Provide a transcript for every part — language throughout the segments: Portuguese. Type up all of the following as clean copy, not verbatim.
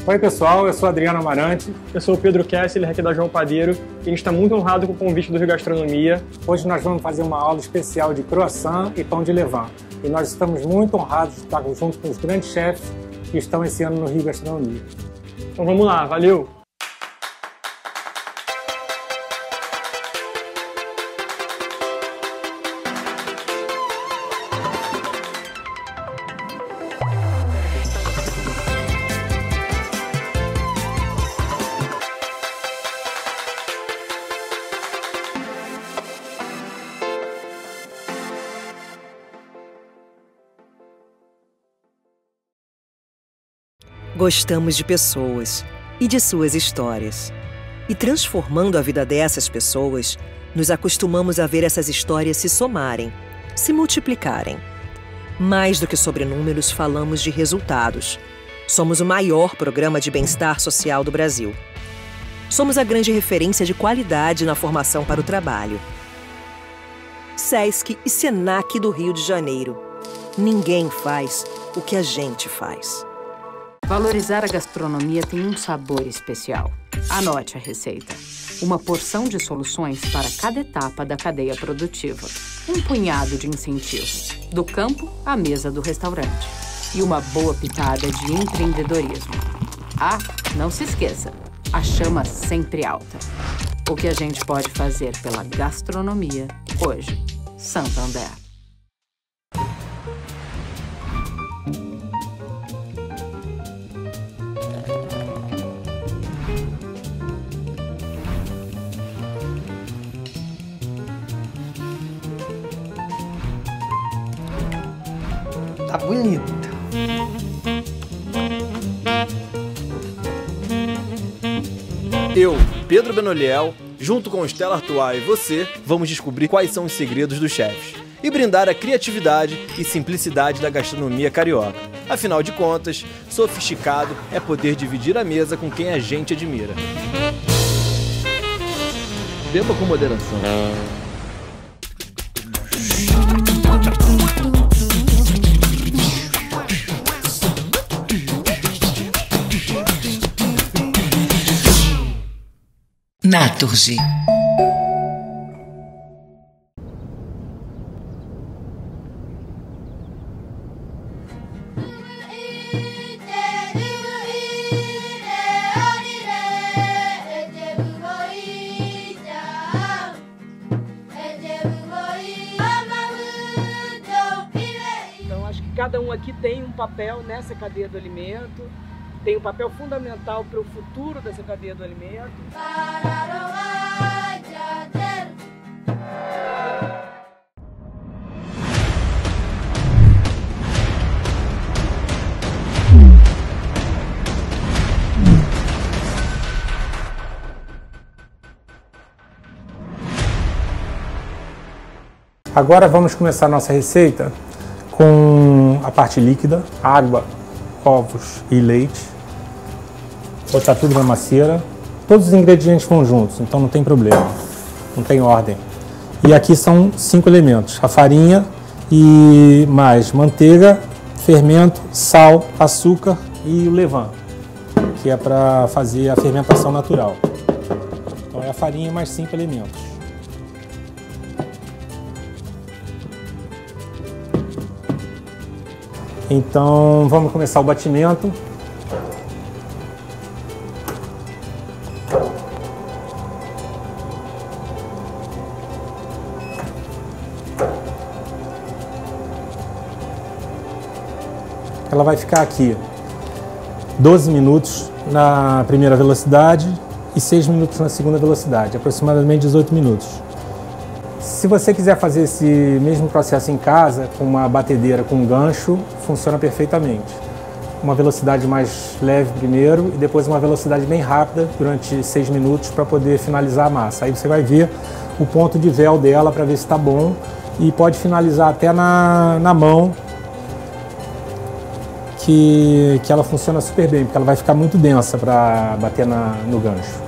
Oi pessoal, eu sou Adriano Amarante. Eu sou o Pedro Kessler, aqui da João Padeiro, e a gente está muito honrado com o convite do Rio Gastronomia. Hoje nós vamos fazer uma aula especial de croissant e pão de levain. E nós estamos muito honrados de estar junto com os grandes chefes que estão esse ano no Rio Gastronomia. Então vamos lá, valeu! Gostamos de pessoas e de suas histórias. E transformando a vida dessas pessoas, nos acostumamos a ver essas histórias se somarem, se multiplicarem. Mais do que sobre números, falamos de resultados. Somos o maior programa de bem-estar social do Brasil. Somos a grande referência de qualidade na formação para o trabalho. SESC e SENAC do Rio de Janeiro. Ninguém faz o que a gente faz. Valorizar a gastronomia tem um sabor especial. Anote a receita. Uma porção de soluções para cada etapa da cadeia produtiva. Um punhado de incentivos, do campo à mesa do restaurante. E uma boa pitada de empreendedorismo. Ah, não se esqueça, a chama sempre alta. O que a gente pode fazer pela gastronomia hoje. Santander. Tá bonita. Eu, Pedro Benoliel, junto com Stella Artois e você, vamos descobrir quais são os segredos dos chefes e brindar a criatividade e simplicidade da gastronomia carioca. Afinal de contas, sofisticado é poder dividir a mesa com quem a gente admira. Beba com moderação. Naturgy. Então, acho que cada um aqui tem um papel nessa cadeia do alimento. Tem um papel fundamental para o futuro dessa cadeia do alimento. Agora vamos começar a nossa receita com a parte líquida, água, ovos e leite. Botar tudo na macieira. Todos os ingredientes vão juntos, então não tem problema, não tem ordem. E aqui são 5 elementos: a farinha e mais manteiga, fermento, sal, açúcar e o levain, que é para fazer a fermentação natural. Então é a farinha mais 5 elementos. Então vamos começar o batimento. Ela vai ficar aqui 12 minutos na primeira velocidade e 6 minutos na segunda velocidade, aproximadamente 18 minutos. Se você quiser fazer esse mesmo processo em casa, com uma batedeira com gancho, funciona perfeitamente. Uma velocidade mais leve primeiro e depois uma velocidade bem rápida durante 6 minutos para poder finalizar a massa. Aí você vai ver o ponto de véu dela para ver se está bom e pode finalizar até na mão, que ela funciona super bem, porque ela vai ficar muito densa para bater no gancho.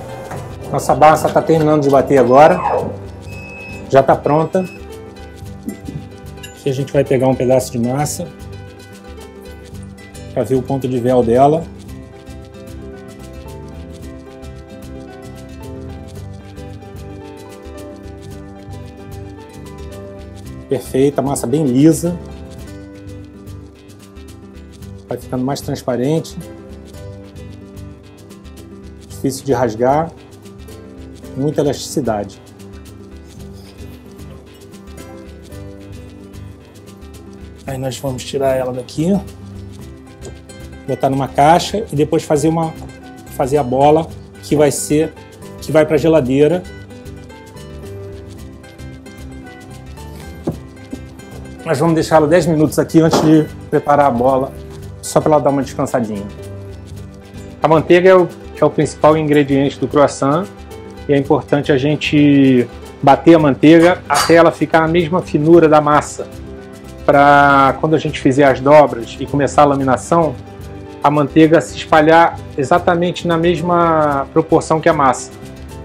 Nossa massa está terminando de bater agora, já está pronta. Aqui a gente vai pegar um pedaço de massa para ver o ponto de véu dela. Perfeita, a massa bem lisa. Vai ficando mais transparente. Difícil de rasgar. Muita elasticidade. Aí nós vamos tirar ela daqui, botar numa caixa e depois fazer a bola que vai para a geladeira. Nós vamos deixar ela 10 minutos aqui antes de preparar a bola, só para ela dar uma descansadinha. A manteiga é o principal ingrediente do croissant e é importante a gente bater a manteiga até ela ficar na mesma finura da massa, para quando a gente fizer as dobras e começar a laminação, a manteiga se espalhar exatamente na mesma proporção que a massa.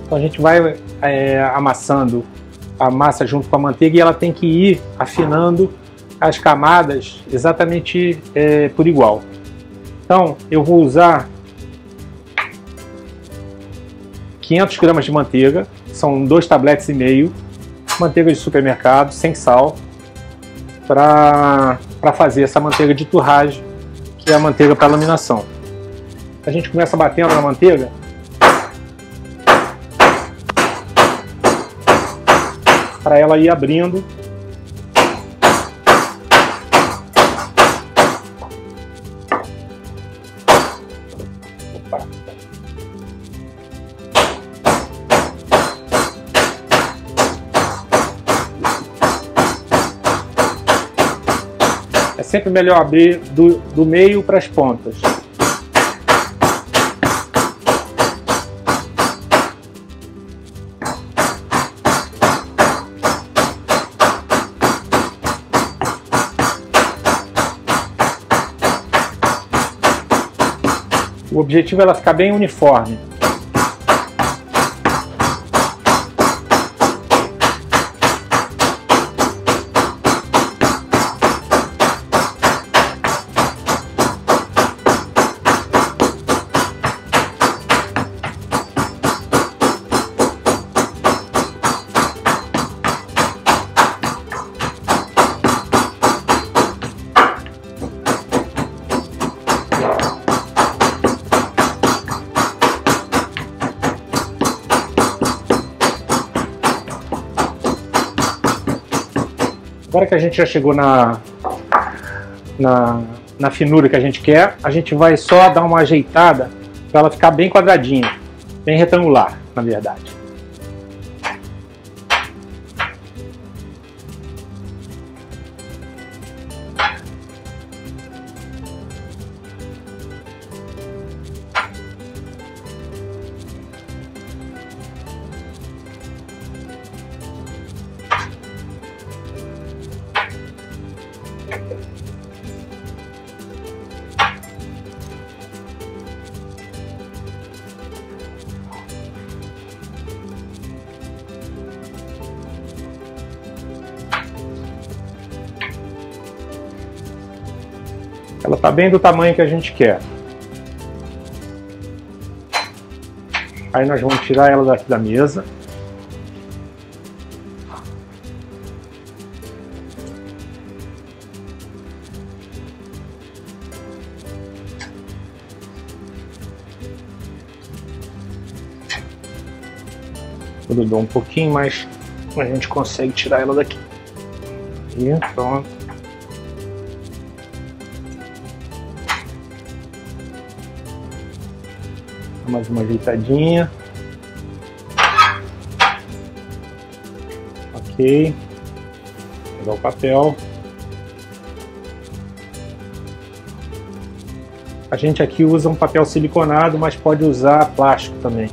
Então a gente vai amassando a massa junto com a manteiga e ela tem que ir afinando as camadas exatamente por igual. Então eu vou usar 500 gramas de manteiga, são 2 tabletes e meio, manteiga de supermercado, sem sal, para fazer essa manteiga de torragem, que é a manteiga para laminação. A gente começa batendo na manteiga para ela ir abrindo. Opa. É sempre melhor abrir do meio para as pontas. O objetivo é ela ficar bem uniforme. Agora que a gente já chegou na finura que a gente quer, a gente vai só dar uma ajeitada para ela ficar bem quadradinha, bem retangular, na verdade. Ela está bem do tamanho que a gente quer. Aí nós vamos tirar ela daqui da mesa. Grudou um pouquinho, mas a gente consegue tirar ela daqui. E pronto. Mais uma ajeitadinha. Ok. Vou pegar o papel. A gente aqui usa um papel siliconado, mas pode usar plástico também.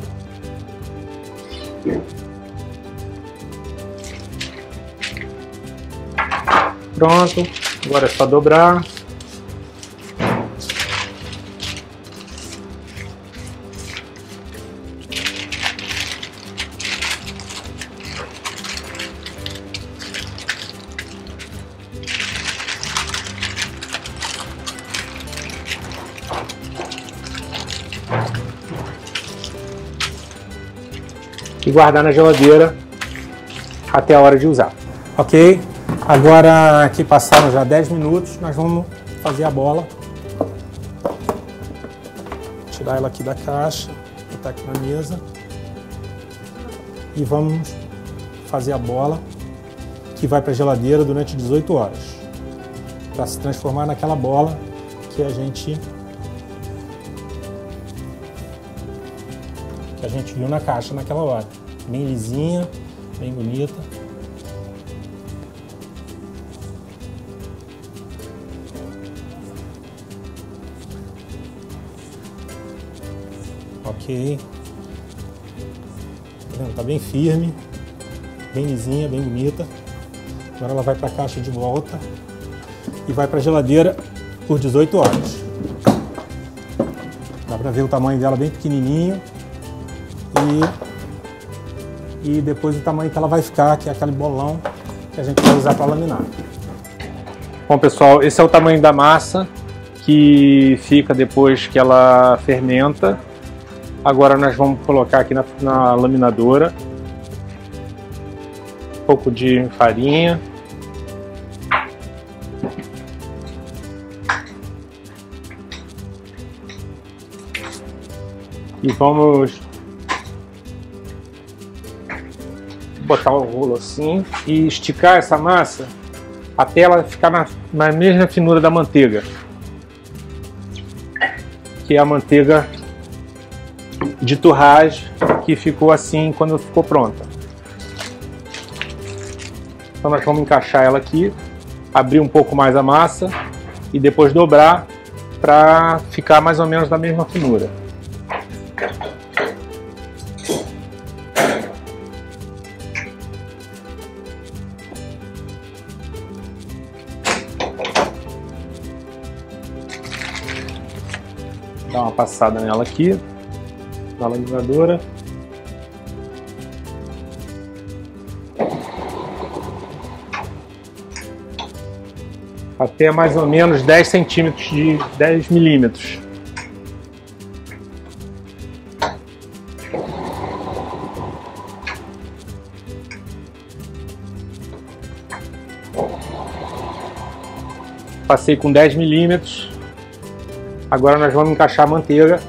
Pronto. Agora é só dobrar. E guardar na geladeira até a hora de usar. Ok? Agora que passaram já 10 minutos, nós vamos fazer a bola. Tirar ela aqui da caixa, botar aqui na mesa. E vamos fazer a bola que vai para a geladeira durante 18 horas. Para se transformar naquela bola que a gente viu na caixa naquela hora. Bem lisinha, bem bonita. Ok. Tá bem firme, bem lisinha, bem bonita. Agora ela vai para a caixa de volta e vai para a geladeira por 18 horas. Dá para ver o tamanho dela bem pequenininho e depois o tamanho que ela vai ficar, que é aquele bolão que a gente vai usar para laminar. Bom, pessoal, esse é o tamanho da massa que fica depois que ela fermenta. Agora nós vamos colocar aqui na laminadora um pouco de farinha. E vamos botar o rolo assim e esticar essa massa até ela ficar na mesma finura da manteiga, que é a manteiga de torragem que ficou assim quando ficou pronta. Então nós vamos encaixar ela aqui, abrir um pouco mais a massa e depois dobrar para ficar mais ou menos da mesma finura. Dá uma passada nela aqui, na laminadora. Até mais ou menos 10 centímetros de 10 milímetros. Passei com 10 milímetros. Agora nós vamos encaixar a manteiga.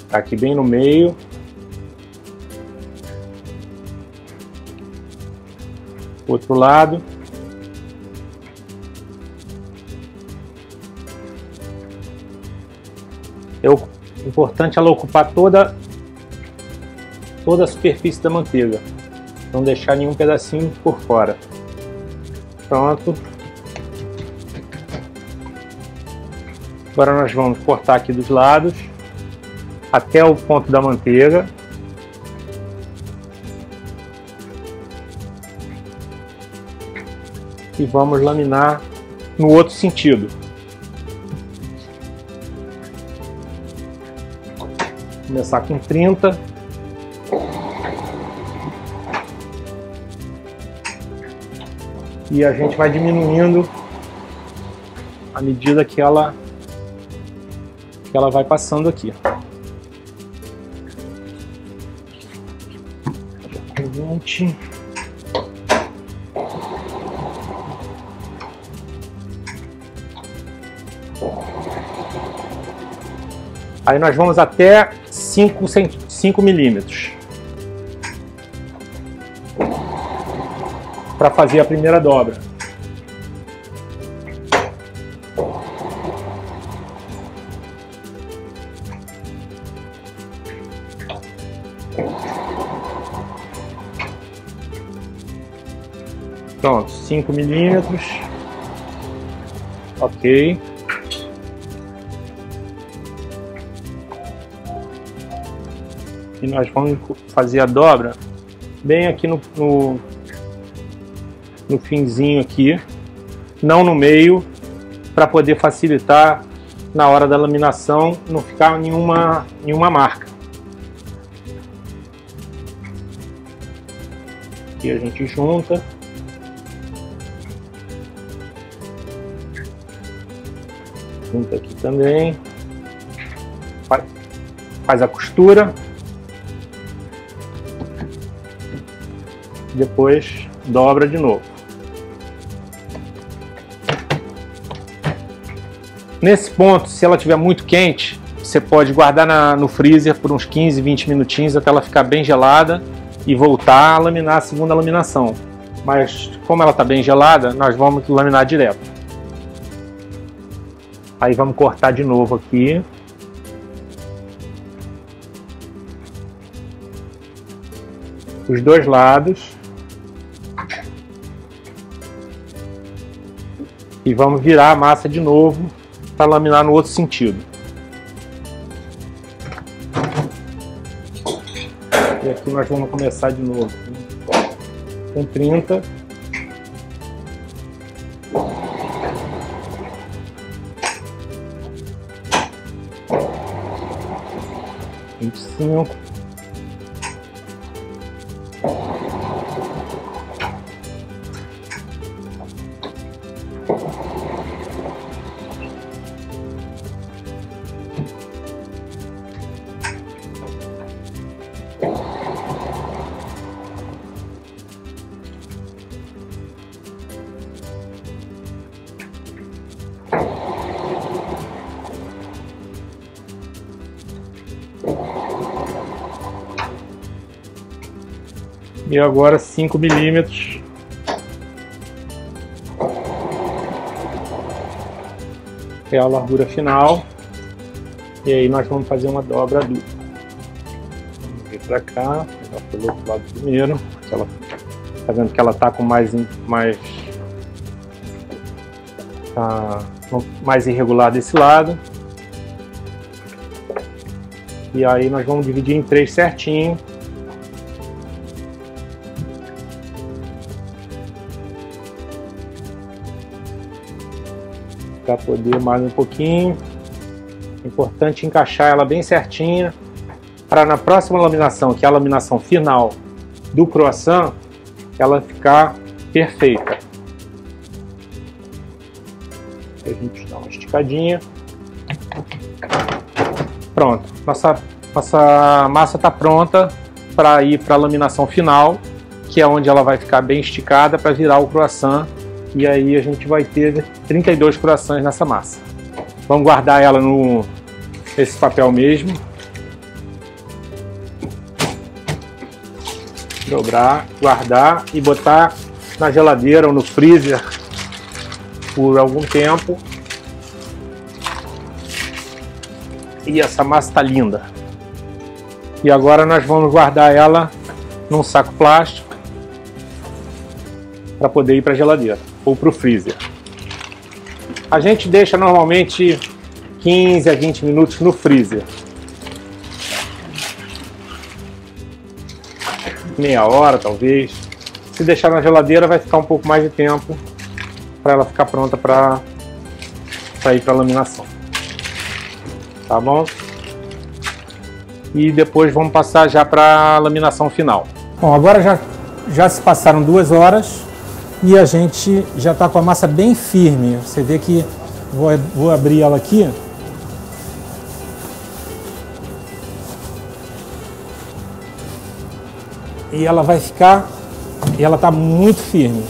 Tá aqui bem no meio. Outro lado. É importante ela ocupar toda a superfície da manteiga. Não deixar nenhum pedacinho por fora. Pronto. Agora nós vamos cortar aqui dos lados até o ponto da manteiga. E vamos laminar no outro sentido. Começar com 30. E a gente vai diminuindo à medida que ela vai passando aqui. Aí nós vamos até 5 milímetros para fazer a primeira dobra. Pronto, 5 milímetros. Ok. E nós vamos fazer a dobra bem aqui no finzinho aqui, não no meio, para poder facilitar na hora da laminação, não ficar nenhuma marca. Aqui a gente junta. Junta aqui também. Faz a costura. Depois dobra de novo. Nesse ponto, se ela estiver muito quente, você pode guardar no freezer por uns 15, 20 minutinhos até ela ficar bem gelada e voltar a laminar a segunda laminação. Mas como ela está bem gelada, nós vamos laminar direto. Aí vamos cortar de novo aqui. Os dois lados. E vamos virar a massa de novo para laminar no outro sentido. E aqui nós vamos começar de novo com 30. (25). E agora 5 milímetros. É a largura final. E aí nós vamos fazer uma dobra dupla. Vamos vir para cá, pegar pelo outro lado primeiro. Ela, tá vendo que ela tá com mais irregular desse lado. E aí nós vamos dividir em 3 certinho. Para poder mais um pouquinho. Importante encaixar ela bem certinha para na próxima laminação, que é a laminação final do croissant, ela ficar perfeita. A gente dá uma esticadinha. Pronto, nossa massa está pronta para ir para a laminação final, que é onde ela vai ficar bem esticada para virar o croissant. E aí a gente vai ter 32 croissants nessa massa. Vamos guardar ela nesse papel mesmo. Dobrar, guardar e botar na geladeira ou no freezer por algum tempo. E essa massa está linda. E agora nós vamos guardar ela num saco plástico para poder ir para a geladeira ou para o freezer. A gente deixa normalmente 15 a 20 minutos no freezer. Meia hora talvez. Se deixar na geladeira vai ficar um pouco mais de tempo para ela ficar pronta para ir para a laminação. Tá bom? E depois vamos passar já para a laminação final. Bom, agora já se passaram 2 horas. E a gente já está com a massa bem firme. Você vê que vou abrir ela aqui. E ela vai ficar, e ela está muito firme.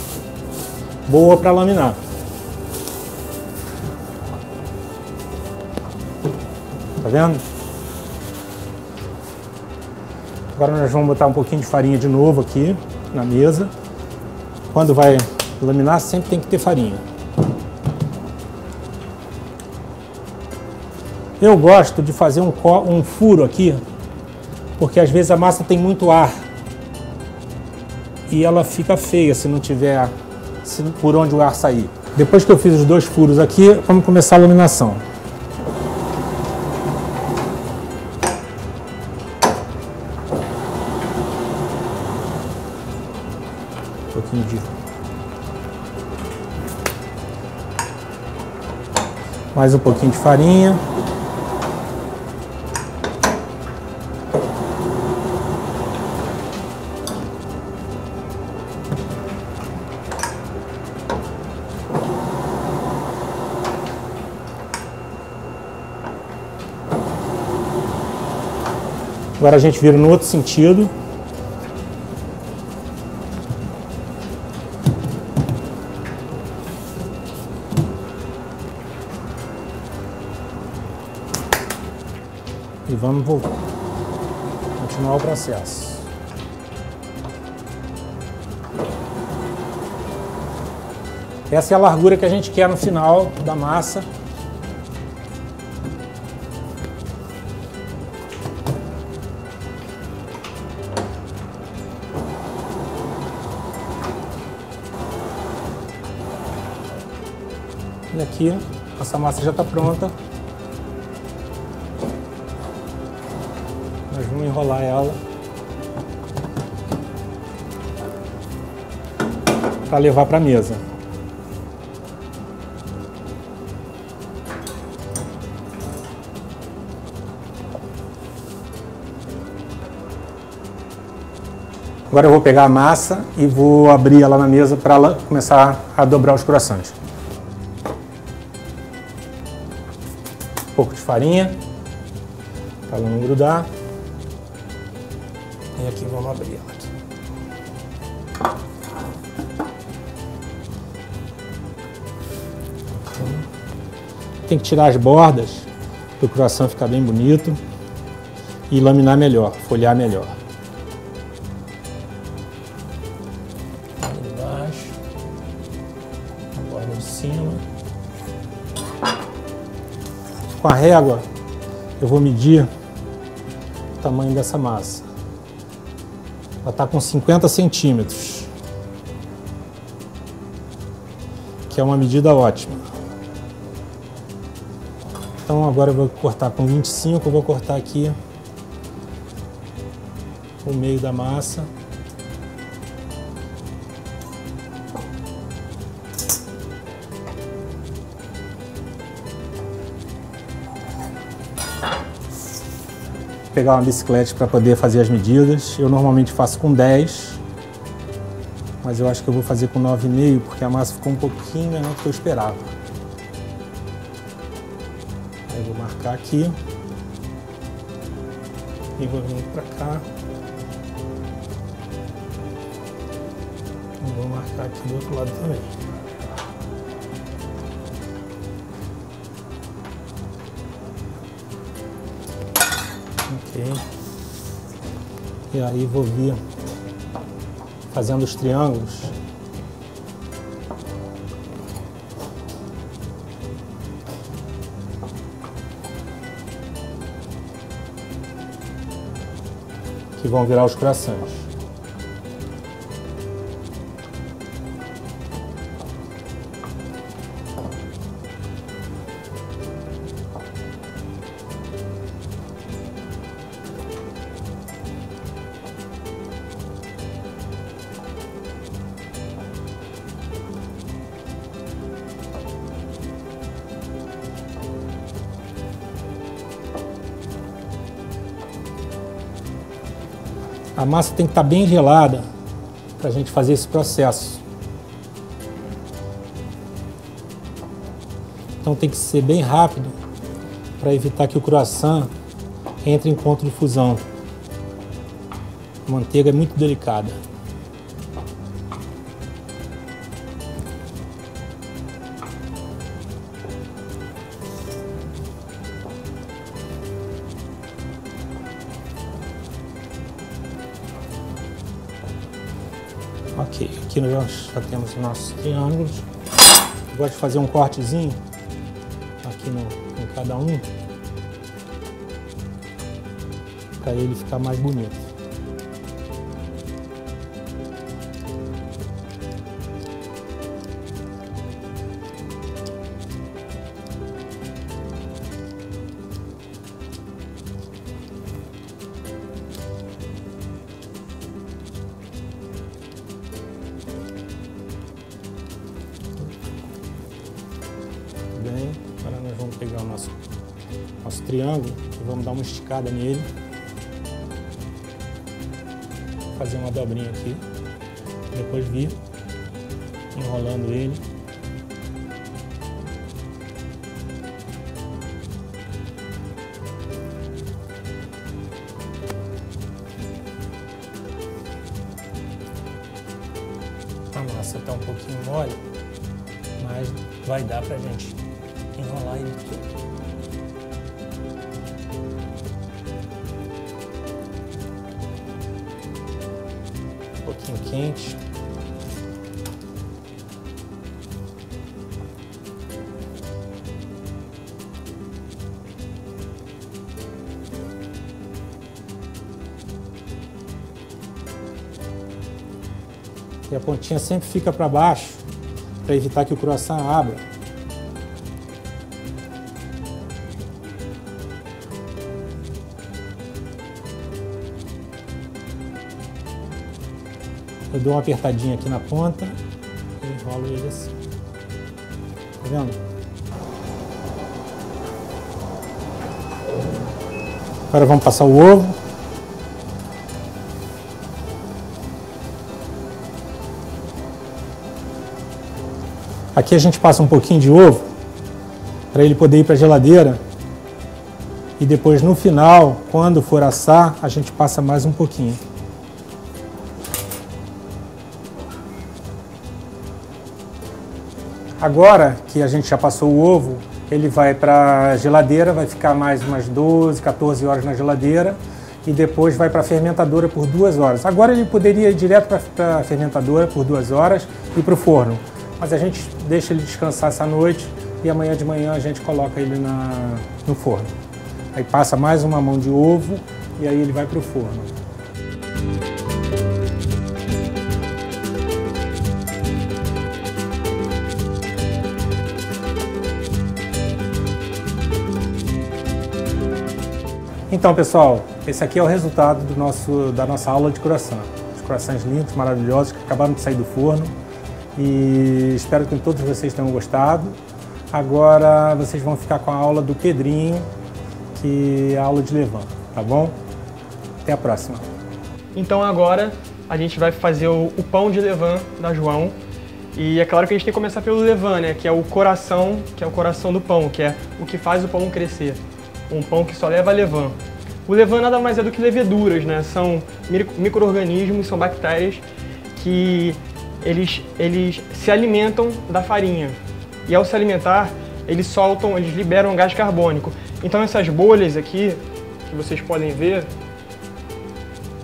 Boa para laminar. Tá vendo? Agora nós vamos botar um pouquinho de farinha de novo aqui na mesa. Quando vai laminar, sempre tem que ter farinha. Eu gosto de fazer um furo aqui, porque às vezes a massa tem muito ar. E ela fica feia se não tiver por onde o ar sair. Depois que eu fiz os 2 furos aqui, vamos começar a laminação. Mais um pouquinho de farinha. Agora a gente vira no outro sentido. E vamos voltar. Continuar o processo. Essa é a largura que a gente quer no final da massa. E aqui, essa massa já está pronta. Nós vamos enrolar ela para levar para a mesa. Agora eu vou pegar a massa e vou abrir ela na mesa para ela começar a dobrar os croissants. Um pouco de farinha, para ela não grudar. E aqui vamos abrir ela aqui. Tem que tirar as bordas para o croissant ficar bem bonito e laminar melhor, folhear melhor. Embaixo, a borda de cima. Com a régua, eu vou medir o tamanho dessa massa. Ela está com 50 centímetros, que é uma medida ótima. Então agora eu vou cortar com 25, eu vou cortar aqui o meio da massa. Pegar uma bicicleta para poder fazer as medidas. Eu normalmente faço com 10, mas eu acho que eu vou fazer com 9,5 porque a massa ficou um pouquinho menor do que eu esperava. Aí eu vou marcar aqui e vou vir para cá e vou marcar aqui do outro lado também. Ok. E aí vou vir fazendo os triângulos. Que vão virar os croissants. A massa tem que estar bem gelada para a gente fazer esse processo. Então tem que ser bem rápido para evitar que o croissant entre em ponto de fusão. A manteiga é muito delicada. Ok, aqui nós já temos os nossos triângulos. Eu gosto de fazer um cortezinho aqui em cada um, para ele ficar mais bonito. Bem, agora nós vamos triângulo e vamos dar uma esticada nele. Fazer uma dobrinha aqui, depois vir enrolando ele. A massa está um pouquinho mole, mas vai dar pra gente enrolar ele todo. Um pouquinho quente. E a pontinha sempre fica para baixo, para evitar que o croissant abra. Eu dou uma apertadinha aqui na ponta e enrolo ele assim. Tá vendo? Agora vamos passar o ovo. Aqui a gente passa um pouquinho de ovo para ele poder ir para a geladeira e depois no final, quando for assar, a gente passa mais um pouquinho. Agora que a gente já passou o ovo, ele vai para a geladeira, vai ficar mais umas 12, 14 horas na geladeira e depois vai para a fermentadora por 2 horas. Agora ele poderia ir direto para a fermentadora por 2 horas e para o forno. Mas a gente deixa ele descansar essa noite e amanhã de manhã a gente coloca ele no forno. Aí passa mais uma mão de ovo e aí ele vai para o forno. Então pessoal, esse aqui é o resultado da nossa aula de croissant. Os croissants lindos, maravilhosos, que acabaram de sair do forno. E espero que todos vocês tenham gostado. Agora vocês vão ficar com a aula do Pedrinho, que é a aula de levain, tá bom? Até a próxima. Então agora a gente vai fazer o pão de levain da João. E é claro que a gente tem que começar pelo levain, né? Que é o coração do pão, que é o que faz o pão crescer. Um pão que só leva levain. O levain nada mais é do que leveduras, né? São micro-organismos, são bactérias que eles se alimentam da farinha. E ao se alimentar, eles liberam gás carbônico. Então essas bolhas aqui, que vocês podem ver,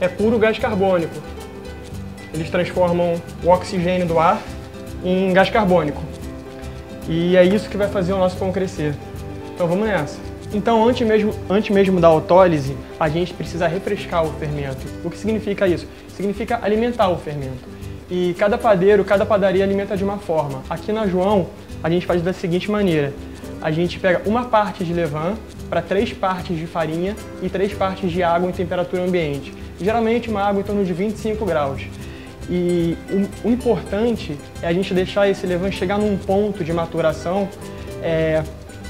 é puro gás carbônico. Eles transformam o oxigênio do ar em gás carbônico. E é isso que vai fazer o nosso pão crescer. Então vamos nessa. Então antes mesmo da autólise, a gente precisa refrescar o fermento. O que significa isso? Significa alimentar o fermento. E cada padeiro, cada padaria alimenta de uma forma. Aqui na João, a gente faz da seguinte maneira. A gente pega uma parte de levain para 3 partes de farinha e 3 partes de água em temperatura ambiente. Geralmente uma água em torno de 25 graus. E o importante é a gente deixar esse levain chegar num ponto de maturação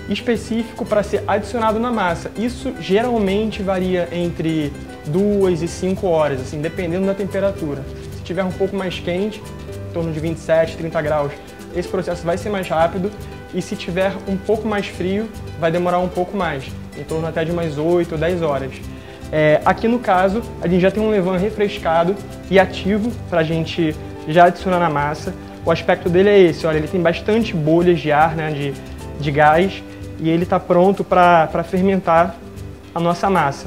específico para ser adicionado na massa. Isso geralmente varia entre 2 e 5 horas, assim, dependendo da temperatura. Se tiver um pouco mais quente, em torno de 27, 30 graus, esse processo vai ser mais rápido. E se tiver um pouco mais frio, vai demorar um pouco mais, em torno até de umas 8 ou 10 horas. Aqui no caso, a gente já tem um levain refrescado e ativo para a gente já adicionar na massa. O aspecto dele é esse, olha, ele tem bastante bolhas de ar, né, de gás, e ele está pronto para fermentar a nossa massa.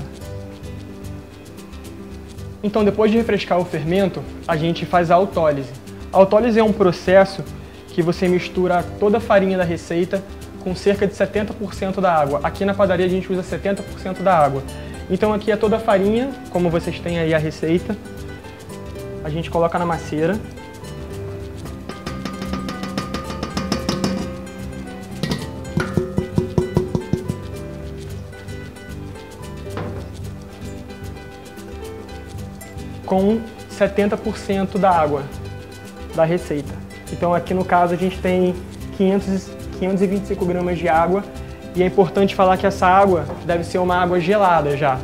Então, depois de refrescar o fermento, a gente faz a autólise. A autólise é um processo que você mistura toda a farinha da receita com cerca de 70% da água. Aqui na padaria a gente usa 70% da água. Então aqui é toda a farinha, como vocês têm aí a receita. A gente coloca na macieira. Com 70% da água da receita. Então aqui no caso a gente tem 525 gramas de água E é importante falar que essa água deve ser uma água gelada já.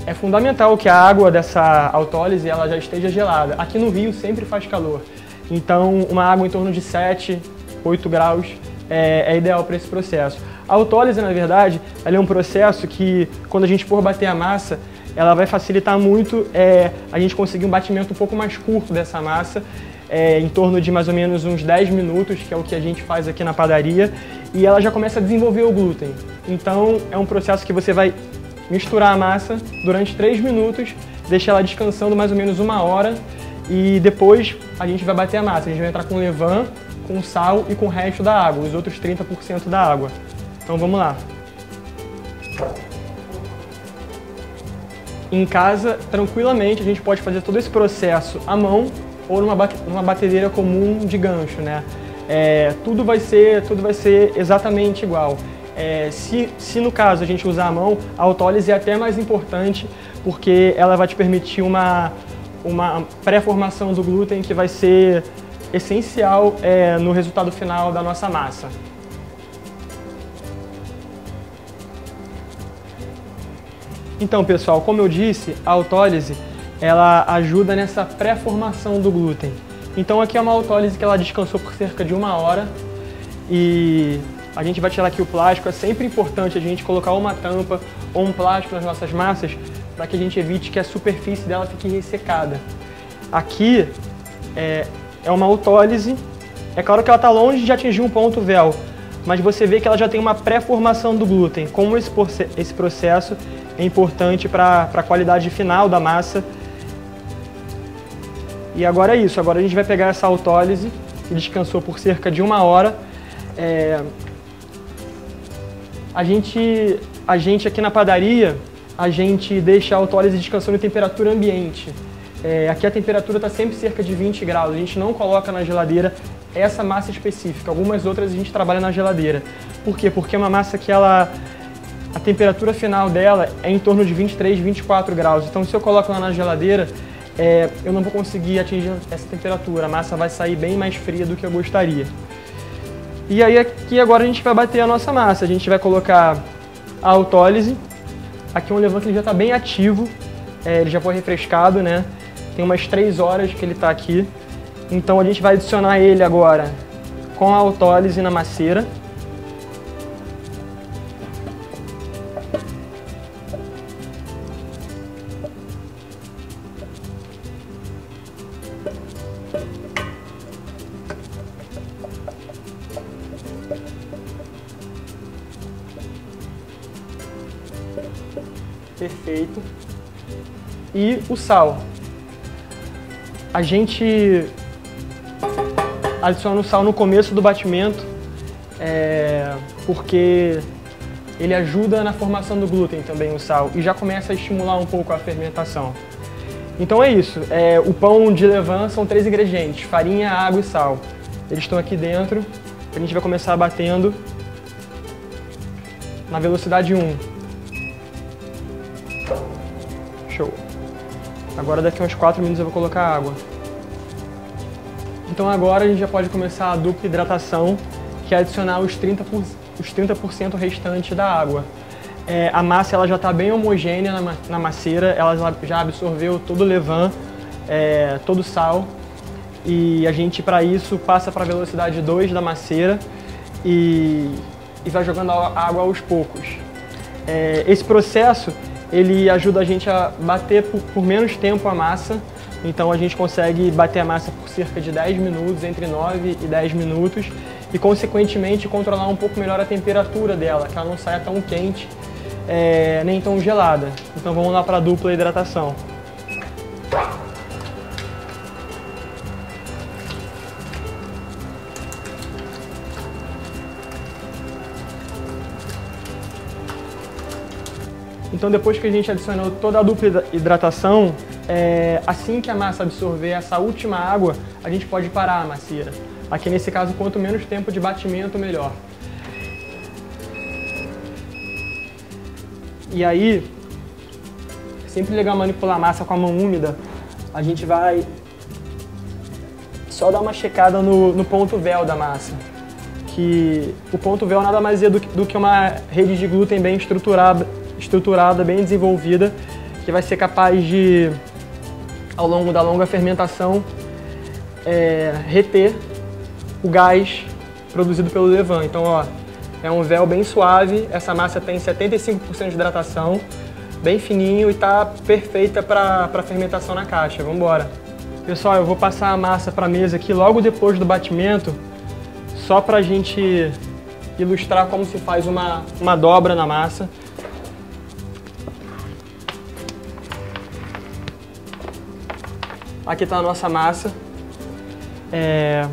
É fundamental que a água dessa autólise ela já esteja gelada. Aqui no Rio sempre faz calor, então uma água em torno de 7, 8 graus é ideal para esse processo. A autólise, na verdade, ela é um processo que, quando a gente for bater a massa, ela vai facilitar muito a gente conseguir um batimento um pouco mais curto dessa massa, em torno de mais ou menos uns 10 minutos, que é o que a gente faz aqui na padaria, e ela já começa a desenvolver o glúten. Então é um processo que você vai misturar a massa durante 3 minutos, deixar ela descansando mais ou menos 1 hora, e depois a gente vai bater a massa. A gente vai entrar com levain, com sal e com o resto da água, os outros 30% da água. Então vamos lá. Em casa, tranquilamente, a gente pode fazer todo esse processo à mão ou numa batedeira comum de gancho, né? Tudo vai ser exatamente igual. Se no caso a gente usar a mão, a autólise é até mais importante porque ela vai te permitir uma pré-formação do glúten que vai ser essencial no resultado final da nossa massa. Então, pessoal, como eu disse, a autólise ela ajuda nessa pré-formação do glúten. Então aqui é uma autólise que ela descansou por cerca de 1 hora e a gente vai tirar aqui o plástico. É sempre importante a gente colocar uma tampa ou um plástico nas nossas massas para que a gente evite que a superfície dela fique ressecada. Aqui é uma autólise, é claro que ela está longe de atingir um ponto véu, mas você vê que ela já tem uma pré-formação do glúten. Como esse processo é importante para a qualidade final da massa. E agora é isso, agora a gente vai pegar essa autólise que descansou por cerca de 1 hora. A gente aqui na padaria, a gente deixa a autólise descansando em temperatura ambiente. Aqui a temperatura está sempre cerca de 20 graus, a gente não coloca na geladeira essa massa específica. Algumas outras a gente trabalha na geladeira. Por quê? Porque é uma massa que a temperatura final dela é em torno de 23, 24 graus. Então se eu coloco ela na geladeira, eu não vou conseguir atingir essa temperatura. A massa vai sair bem mais fria do que eu gostaria. E aí aqui agora a gente vai bater a nossa massa. A gente vai colocar a autólise. Aqui é um levain que ele já está bem ativo. Ele já foi refrescado, né? Tem umas 3 horas que ele está aqui. Então a gente vai adicionar ele agora com a autólise na masseira. Perfeito. E o sal. A gente adiciona o sal no começo do batimento, porque ele ajuda na formação do glúten também, o sal, e já começa a estimular um pouco a fermentação. Então é isso. O pão de levain são 3 ingredientes: farinha, água e sal. Eles estão aqui dentro. A gente vai começar batendo na velocidade 1. Show. Agora daqui a uns 4 minutos eu vou colocar água. Então agora a gente já pode começar a dupla hidratação, que é adicionar os 30% restantes da água. A massa ela já está bem homogênea na masseira, ela já absorveu todo o levain, todo o sal. E a gente, para isso, passa para a velocidade 2 da masseira e vai jogando a água aos poucos. Esse processo ele ajuda a gente a bater por menos tempo a massa. Então a gente consegue bater a massa por cerca de 10 minutos, entre 9 e 10 minutos, e consequentemente controlar um pouco melhor a temperatura dela, que ela não saia tão quente nem tão gelada. Então vamos lá para a dupla hidratação. Então depois que a gente adicionou toda a dupla hidratação, assim que a massa absorver essa última água, a gente pode parar a macieira. Aqui nesse caso, quanto menos tempo de batimento, melhor. E aí, é sempre legal manipular a massa com a mão úmida. A gente vai só dar uma checada no ponto véu da massa, que o ponto véu nada mais é do que uma rede de glúten bem estruturada, bem desenvolvida, que vai ser capaz de, ao longo da longa fermentação, reter o gás produzido pelo levain. Então, ó, é um véu bem suave, essa massa tem 75% de hidratação, bem fininho e está perfeita para fermentação na caixa. Vamos embora. Pessoal, eu vou passar a massa para a mesa aqui logo depois do batimento, só para a gente ilustrar como se faz uma dobra na massa. Aqui está a nossa massa. É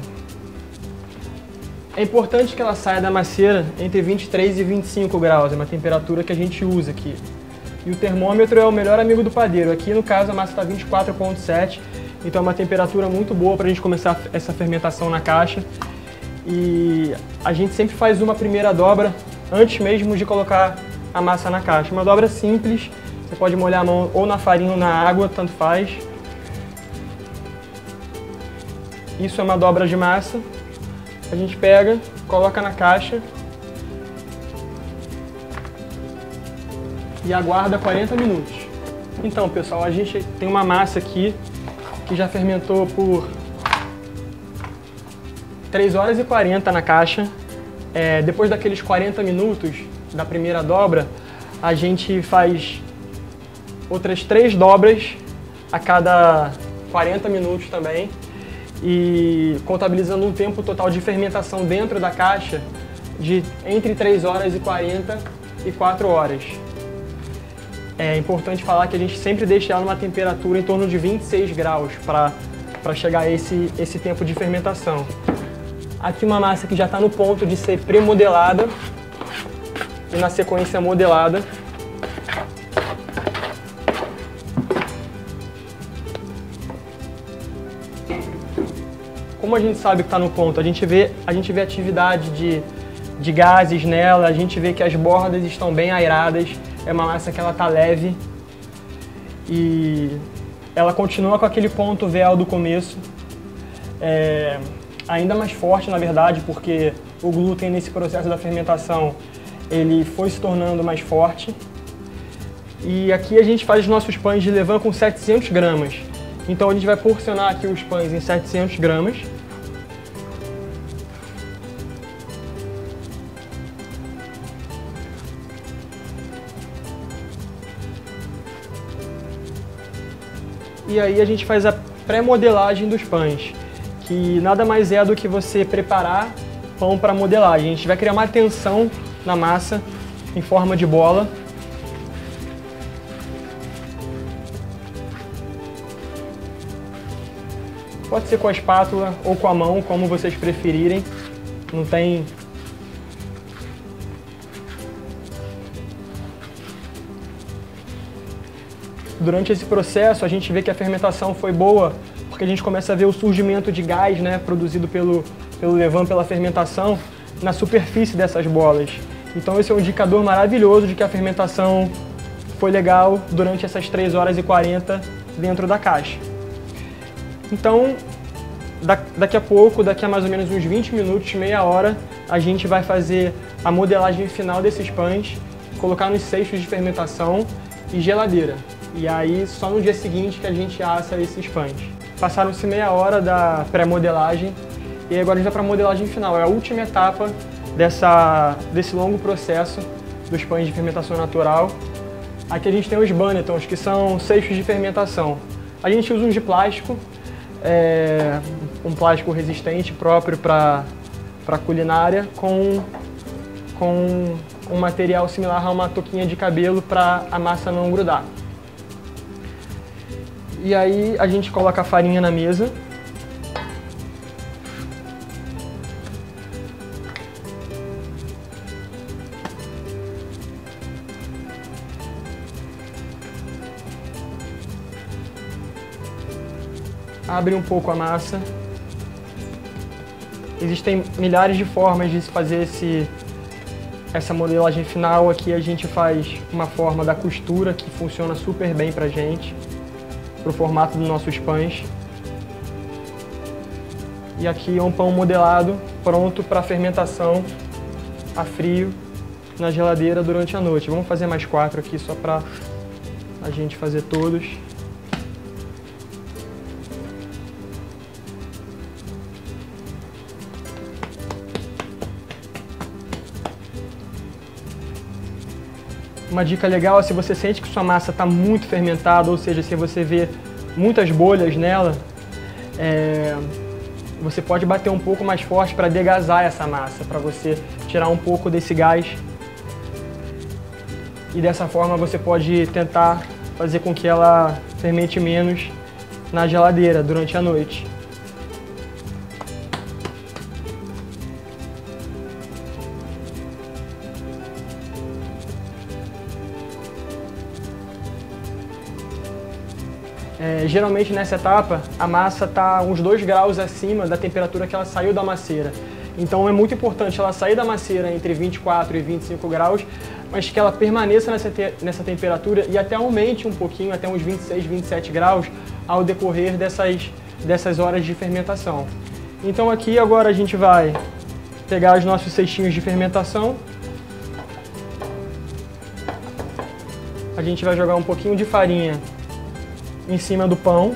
importante que ela saia da macieira entre 23 e 25 graus, é uma temperatura que a gente usa aqui. E o termômetro é o melhor amigo do padeiro. Aqui no caso a massa está 24,7, então é uma temperatura muito boa para a gente começar essa fermentação na caixa. E a gente sempre faz uma primeira dobra antes mesmo de colocar a massa na caixa. Uma dobra simples, você pode molhar a mão ou na farinha ou na água, tanto faz. Isso é uma dobra de massa. A gente pega, coloca na caixa e aguarda 40 minutos. Então, pessoal, a gente tem uma massa aqui que já fermentou por 3 horas e 40 na caixa. Depois daqueles 40 minutos da primeira dobra, a gente faz outras 3 dobras a cada 40 minutos também, e contabilizando um tempo total de fermentação dentro da caixa de entre 3 horas e 40 e 4 horas. É importante falar que a gente sempre deixa ela numa temperatura em torno de 26 graus para chegar a esse tempo de fermentação. Aqui uma massa que já está no ponto de ser pré-modelada e na sequência modelada. Como a gente sabe que está no ponto? A gente vê atividade de gases nela, a gente vê que as bordas estão bem aeradas, é uma massa que ela está leve e ela continua com aquele ponto véu do começo, ainda mais forte na verdade, porque o glúten nesse processo da fermentação ele foi se tornando mais forte. E aqui a gente faz os nossos pães de levain com 700 gramas. Então a gente vai porcionar aqui os pães em 700 gramas. E aí a gente faz a pré-modelagem dos pães, que nada mais é do que você preparar pão para modelagem. A gente vai criar uma tensão na massa em forma de bola. Pode ser com a espátula ou com a mão, como vocês preferirem. Não tem... Durante esse processo, a gente vê que a fermentação foi boa, porque a gente começa a ver o surgimento de gás, né, produzido pelo levain, pela fermentação, na superfície dessas bolas. Então esse é um indicador maravilhoso de que a fermentação foi legal durante essas 3 horas e 40 dentro da caixa. Então, daqui a pouco, daqui a mais ou menos uns 20 minutos, meia hora, a gente vai fazer a modelagem final desses pães, colocar nos cestos de fermentação e geladeira. E aí, só no dia seguinte que a gente assa esses pães. Passaram-se meia hora da pré-modelagem e agora a gente vai para a modelagem final. É a última etapa desse longo processo dos pães de fermentação natural. Aqui a gente tem os bannetons, que são cestos de fermentação. A gente usa uns de plástico, um plástico resistente próprio para culinária, com um material similar a uma touquinha de cabelo para a massa não grudar. E aí a gente coloca a farinha na mesa. Abre um pouco a massa. Existem milhares de formas de se fazer essa modelagem final. Aqui a gente faz uma forma da costura que funciona super bem pra gente, pro formato dos nossos pães. E aqui é um pão modelado pronto para fermentação a frio na geladeira durante a noite. Vamos fazer mais 4 aqui só para a gente fazer todos. Uma dica legal é se você sente que sua massa está muito fermentada, ou seja, se você vê muitas bolhas nela, você pode bater um pouco mais forte para degasar essa massa, para você tirar um pouco desse gás. E dessa forma você pode tentar fazer com que ela fermente menos na geladeira durante a noite. Geralmente nessa etapa a massa está uns 2 graus acima da temperatura que ela saiu da macieira. Então é muito importante ela sair da macieira entre 24 e 25 graus, mas que ela permaneça nessa temperatura e até aumente um pouquinho, até uns 26, 27 graus ao decorrer dessas horas de fermentação. Então aqui agora a gente vai pegar os nossos cestinhos de fermentação. A gente vai jogar um pouquinho de farinha em cima do pão.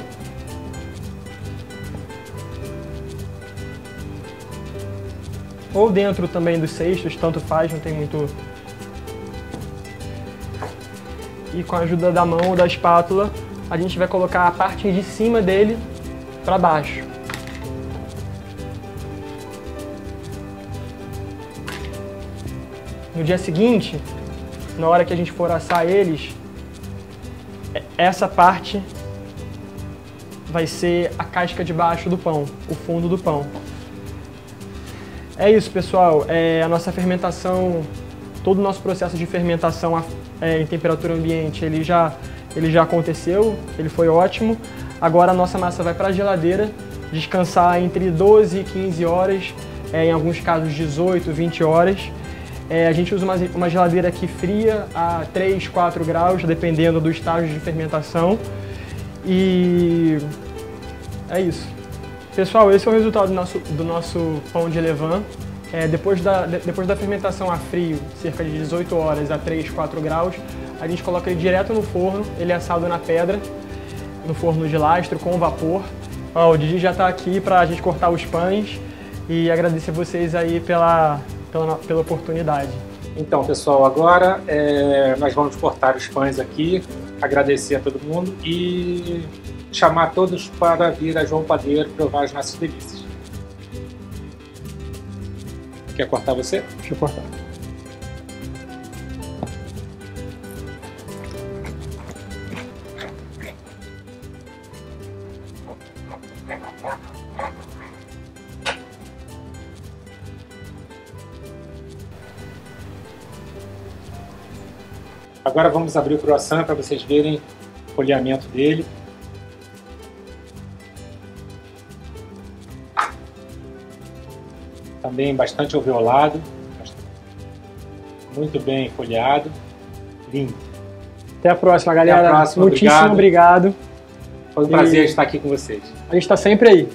Ou dentro também dos cestos, tanto faz, não tem muito... E com a ajuda da mão ou da espátula, a gente vai colocar a parte de cima dele para baixo. No dia seguinte, na hora que a gente for assar eles, essa parte vai ser a casca de baixo do pão, o fundo do pão. É isso, pessoal. A nossa fermentação, todo o nosso processo de fermentação em temperatura ambiente, ele já aconteceu, ele foi ótimo. Agora a nossa massa vai para a geladeira, descansar entre 12 e 15 horas, em alguns casos 18, 20 horas. A gente usa uma geladeira que fria a 3, 4 graus, dependendo do estágio de fermentação. E é isso. Pessoal, esse é o resultado do nosso pão de levain. Depois da fermentação a frio, cerca de 18 horas a 3, 4 graus, a gente coloca ele direto no forno, ele é assado na pedra, no forno de lastro, com vapor. O Didi já está aqui para a gente cortar os pães e agradecer vocês aí pela oportunidade. Então, pessoal, agora nós vamos cortar os pães aqui, agradecer a todo mundo e chamar todos para vir a João Padeiro provar as nossas delícias. Quer cortar você? Deixa eu cortar. Agora vamos abrir o croissant para vocês verem o folheamento dele. Também bastante alveolado, muito bem folheado, lindo. Até a próxima, galera. Até a próxima, muitíssimo obrigado. Foi um prazer estar aqui com vocês. A gente está sempre aí.